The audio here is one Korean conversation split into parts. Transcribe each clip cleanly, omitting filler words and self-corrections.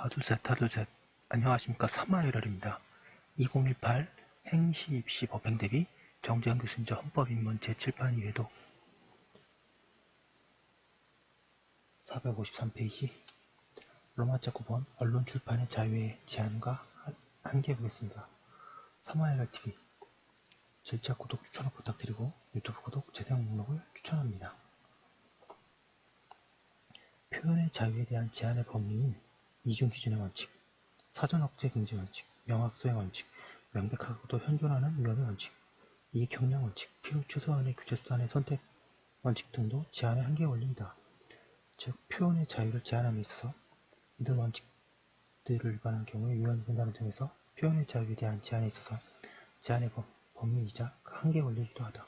둘, 셋. 안녕하십니까. 사마열혈입니다. 2018 행시 입시 법행 대비 정재현 교수님자 헌법입문 제7판 이외에도 453페이지 로마자 9번 언론 출판의 자유의 제한과 한계 보겠습니다. 사마열혈TV 질차 구독 추천을 부탁드리고 유튜브 구독 재생 목록을 추천합니다. 표현의 자유에 대한 제한의 범위인 이중 기준의 원칙, 사전 억제 금지 원칙, 명확소의 원칙, 명백하고도 현존하는 위험의 원칙, 이익 형량 원칙, 필요 최소한의 규제 수단의 선택 원칙 등도 제한의 한계 원리이다. 즉, 표현의 자유를 제한함에 있어서 이들 원칙들을 위반한 경우에 위헌 분단을 통해서 표현의 자유에 대한 제한에 있어서 제한의 범위이자 그 한계 원리이기도 하다.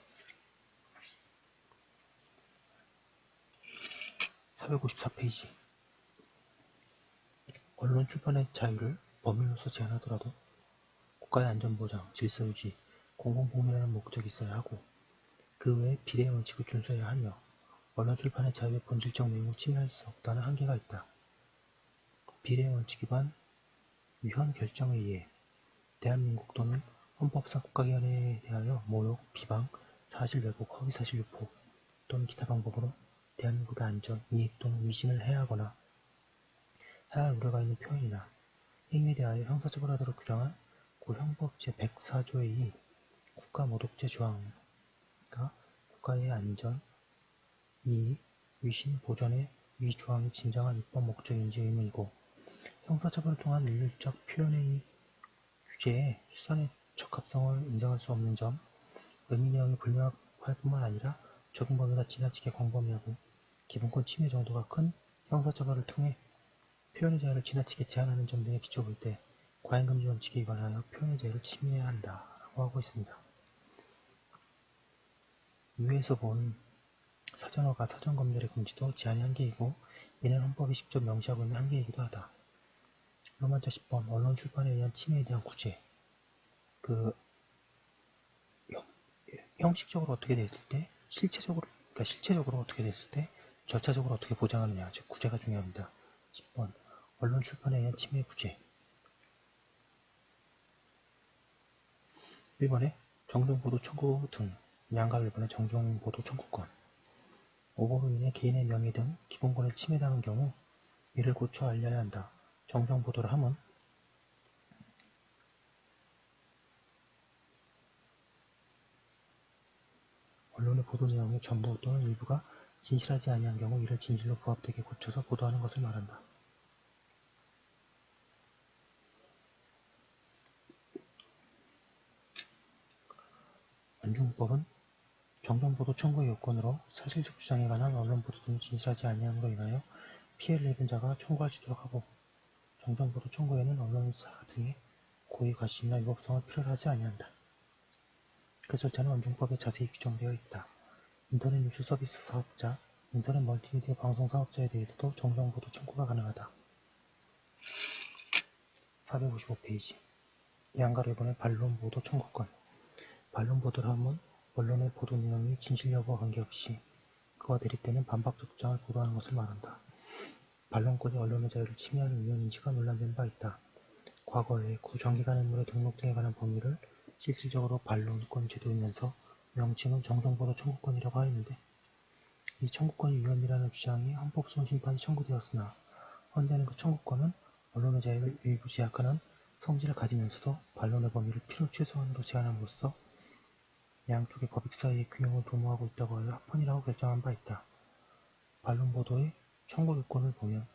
454페이지 언론 출판의 자유를 법률로서 제한하더라도 국가의 안전보장, 질서유지, 공공복리라는 목적이 있어야 하고 그 외에 비례의 원칙을 준수해야 하며 언론 출판의 자유의 본질적 내용을 침해할 수 없다는 한계가 있다. 비례의 원칙 위반 위헌 결정에 의해 대한민국 또는 헌법상 국가기관에 대하여 모욕, 비방, 사실 왜곡, 허위사실 유포 또는 기타 방법으로 대한민국의 안전, 이익 또는 위신을 해하거나 해할 우려가 있는 표현이나 행위에 대하여 형사처벌하도록 규정한 고형법 제104조의 2 국가모독죄 조항과 국가의 안전, 이익, 위신, 보전의 위 조항이 진정한 입법 목적인지 의문이고 형사처벌을 통한 일률적 표현의 규제에 수상의 적합성을 인정할 수 없는 점, 의미 내용이 불명확할 뿐만 아니라 적용 범위가 지나치게 광범위하고 기본권 침해 정도가 큰 형사처벌을 통해 표현의 자유를 지나치게 제한하는 점 등에 비춰 볼 때 과잉금지 원칙에 위반하여 표현의 자유를 침해해야 한다라고 하고 있습니다. 위에서 본 사전어가 사전검열의 금지도 제한의 한계이고 이는 헌법이 직접 명시하고 있는 한계이기도 하다. 로마자 10번 언론 출판에 의한 침해에 대한 구제 형식적으로 어떻게 됐을 때 실체적으로 어떻게 됐을 때 절차적으로 어떻게 보장하느냐 즉 구제가 중요합니다. 10번 언론 출판에 의한 침해 구제 1번에 정정보도 청구 등 양가 1번의 정정보도 청구권 오보로 인해 개인의 명예 등 기본권을 침해당한 경우 이를 고쳐 알려야 한다. 정정보도를 함은 언론의 보도 내용의 전부 또는 일부가 진실하지 아니한 경우 이를 진실로 부합되게 고쳐서 보도하는 것을 말한다. 안중법은 정정보도 청구의 요건으로 사실적 주장에 관한 언론보도 등이 진실하지 아니함으로 인하여 피해를 입은 자가 청구할 수 있도록 하고 정정보도 청구에는 언론사 등의 고의 과실이나 위법성을 필요로 하지 아니한다. 그 절차는 안중법에 자세히 규정되어 있다. 인터넷 뉴스 서비스 사업자, 인터넷 멀티미디어 방송 사업자에 대해서도 정정보도 청구가 가능하다. 455페이지 양가래본의 반론보도 청구권 반론보도를 하면 언론의 보도 내용이 진실 여부와 관계없이 그와 대립되는 반박적 주장을 보도하는 것을 말한다. 반론권이 언론의 자유를 침해하는 위헌인지가 논란된 바 있다. 과거에 구정기관인물의 등록 등에 관한 범위를 실질적으로 반론권 제도이면서 명칭은 정정보도 청구권이라고 하였는데 이 청구권이 위헌이라는 주장이 헌법소원 심판이 청구되었으나 헌재는 그 청구권은 언론의 자유를 일부 제약하는 성질을 가지면서도 반론의 범위를 필요 최소한으로 제한함으로써 양쪽의 법익 사이의 균형을 도모하고 있다고 하여 합헌이라고 결정한 바 있다. 반론보도의 청구 요건을 보면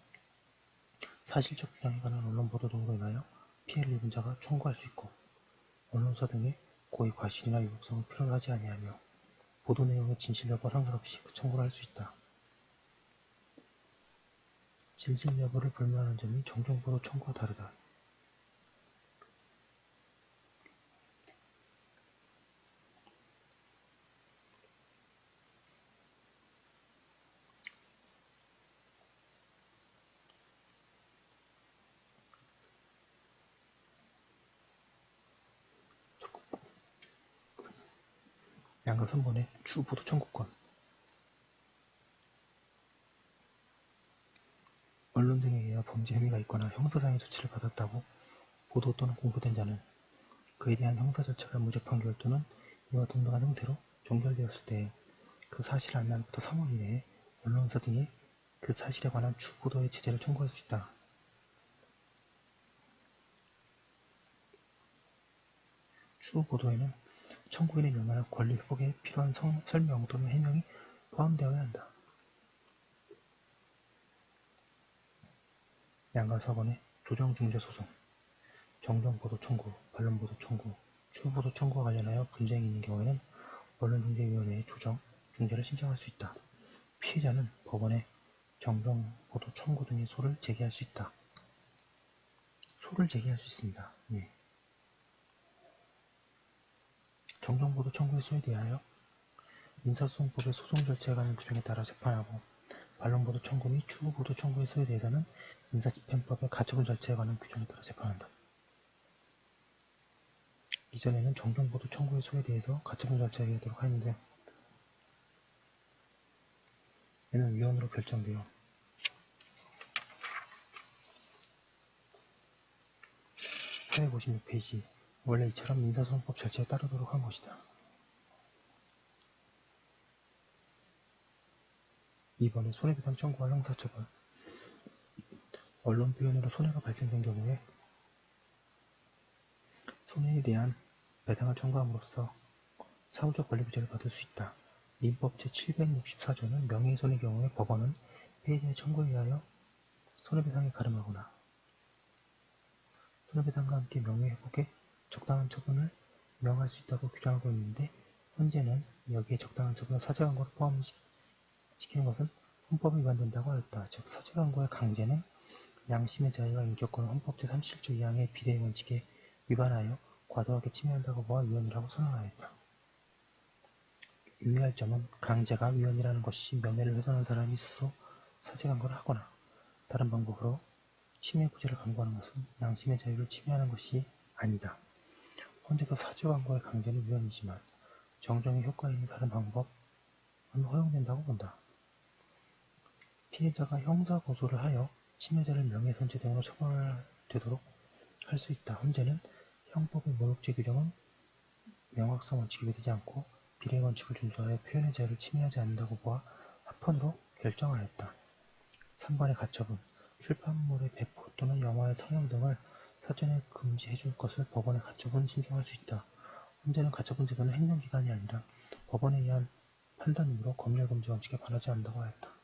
사실적 주장에 관한 언론보도 등으로 인하여 피해를 입은 자가 청구할 수 있고 언론사 등의 고의 과실이나 위법성을 필요로 하지 아니하며 보도 내용의 진실 여부와 상관없이 그 청구를 할 수 있다. 진실 여부를 불문하는 점이 정정보도 청구와 다르다. 양가 3번의 추보도 청구권 언론 등에 의해 범죄 혐의가 있거나 형사상의 조치를 받았다고 보도 또는 공표된 자는 그에 대한 형사 절차가 무죄 판결 또는 이와 동등한 형태로 종결되었을 때 그 사실 안날부터 3월 이내에 언론사 등에 그 사실에 관한 추보도의 제재를 청구할 수 있다. 추보도에는 청구인의 면허나 권리 회복에 필요한 설명 또는 해명이 포함되어야 한다. 양가 사건의 조정중재소송, 정정보도 청구, 반론보도 청구, 추보도 청구와 관련하여 분쟁이 있는 경우에는 언론중재위원회에 조정, 중재를 신청할 수 있다. 피해자는 법원에 정정보도 청구 등의 소를 제기할 수 있다. 소를 제기할 수 있습니다. 예. 정정보도 청구의 소에 대하여 민사소송법의 소송 절차에 관한 규정에 따라 재판하고 반론보도 청구 및 추후보도 청구의 소에 대해서는 민사집행법의 가처분 절차에 관한 규정에 따라 재판한다. 이전에는 정정보도 청구의 소에 대해서 가처분 절차에 의하도록 하였는데 얘는 위헌으로 결정되어 456페이지 원래 이처럼 민사소송법 절차에 따르도록 한 것이다. 2번에 손해배상 청구와 형사처벌 언론 표현으로 손해가 발생된 경우에 손해에 대한 배상을 청구함으로써 사후적 권리부여를 받을 수 있다. 민법 제764조는 명예훼손의 경우에 법원은 피해자의 청구에 의하여 손해배상에 가름하거나 손해배상과 함께 명예회복에 적당한 처분을 명할 수 있다고 규정하고 있는데 현재는 여기에 적당한 처분을 사제광고를 포함시키는 것은 헌법에 위반된다고 하였다. 즉 사제광고의 강제는 양심의 자유와 인격권을 헌법 제37조 2항의 비례의 원칙에 위반하여 과도하게 침해한다고 보아 위헌이라고 선언하였다. 유의할 점은 강제가 위헌이라는 것이 명예를 훼손한 사람이 스스로 사제광고를 하거나 다른 방법으로 침해부재를 강구하는 것은 양심의 자유를 침해하는 것이 아니다. 헌재도 사제광고의 강제는 위헌이지만 정정의 효과 있는 다른 방법은 허용된다고 본다. 피해자가 형사고소를 하여 침해자를 명예훼손죄 등으로 처벌되도록 할 수 있다. 헌재는 형법의 모욕죄 규정은 명확성 원칙에 위배되지 않고 비례 원칙을 준수하여 표현의 자유를 침해하지 않는다고 보아 합헌으로 결정하였다. 3번의 가처분, 출판물의 배포 또는 영화의 상영 등을 사전에 금지해줄 것을 법원에 가처분 신청할 수 있다. 헌재는 가처분 제도는 행정기관이 아니라 법원에 의한 판단이므로 검열금지 원칙에 반하지 않는다고 하였다.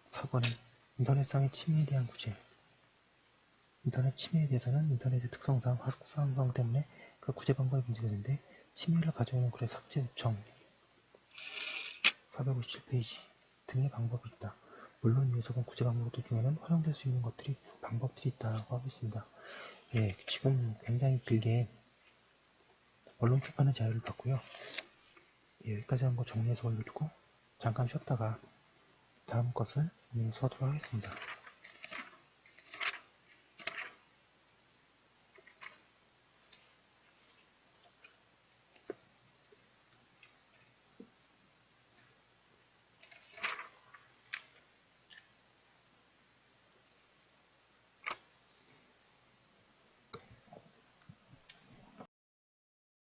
4번은 인터넷상의 침해에 대한 구제. 인터넷 침해에 대해서는 인터넷의 특성상 확산성 때문에 그 구제 방법이 문제되는데 침해를 가져오는 글의 삭제 요청 457페이지 등의 방법이 있다. 물론 이 녀석은 구제 방법들 중에는 활용될 수 있는 방법들이 있다고 하고 있습니다. 예, 지금 굉장히 길게 언론 출판의 자유를 받고요. 예, 여기까지 한 거 정리해서 올려두고 잠깐 쉬었다가 다음 것을 수하도록 하겠습니다.